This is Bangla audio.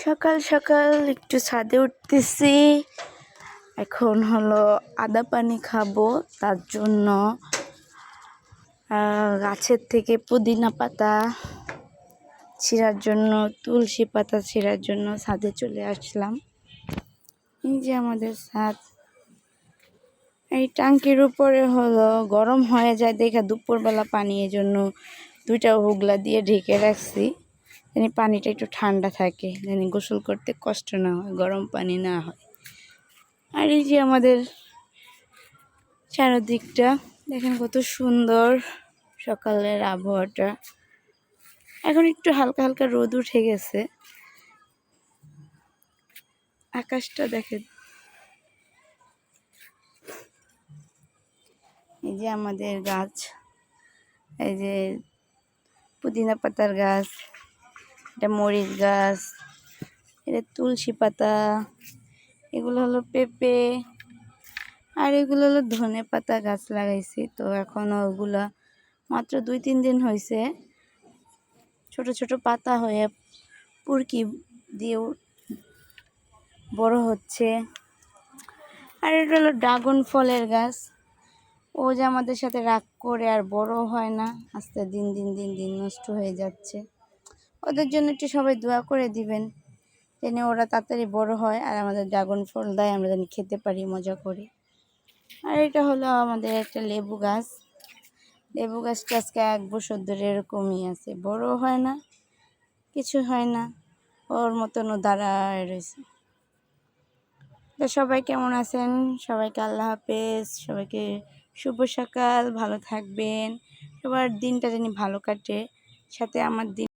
সকাল সকাল একটু ছাদে উঠতেছি। এখন হলো আদা পানি খাবো, তার জন্য গাছের থেকে পুদিনা পাতা ছিঁড়ার জন্য, তুলসী পাতা ছিঁড়ার জন্য ছাদে চলে আসলাম। এই যে আমাদের ছাদ। এই ট্যাঙ্কির উপরে হলো গরম হয়ে যায় দেখে দুপুরবেলা পানি, এই জন্য দুইটা হুগলা দিয়ে ঢেকে রাখছি, যেন পানিটা একটু ঠান্ডা থাকে, যেন গোসল করতে কষ্ট না হয়, গরম পানি না হয়। আর এই যে আমাদের চারদিকটা দেখেন কত সুন্দর সকালের আবহাওয়াটা। এখন একটু হালকা হালকা রোদ উঠে গেছে, আকাশটা দেখেন। এই যে আমাদের গাছ, এই যে পুদিনা পাতার গাছ, এটা মরিচ গাছ, এটা তুলসী পাতা, এগুলো হলো পেঁপে, আর এগুলো হলো ধনে পাতা গাছ লাগাইছি। তো এখনও ওগুলা মাত্র 2-3 দিন হয়েছে, ছোট ছোট পাতা হয়ে পুরকি দিয়ে বড় হচ্ছে। আর এটা হলো ড্রাগন ফলের গাছ, ও যে আমাদের সাথে রাগ করে আর বড় হয় না, আস্তে দিন দিন দিন দিন নষ্ট হয়ে যাচ্ছে। ওদের জন্য একটু সবাই দোয়া করে দিবেন, যেন ওরা তাড়াতাড়ি বড় হয় আর আমাদের ড্রাগন ফল দেয়, আমরা যেন খেতে পারি মজা করে। আর এটা হলো আমাদের একটা লেবু গাছ। লেবু গাছটা আজকে 1 বছর ধরে এরকমই আছে, বড় হয় না, কিছু হয় না, ওর মতনও দাঁড়ায় রয়েছে। তো সবাই কেমন আছেন? সবাইকে আল্লাহ হাফেজ, সবাইকে শুভ সকাল, ভালো থাকবেন, সবার দিনটা যেন ভালো কাটে, সাথে আমার দিন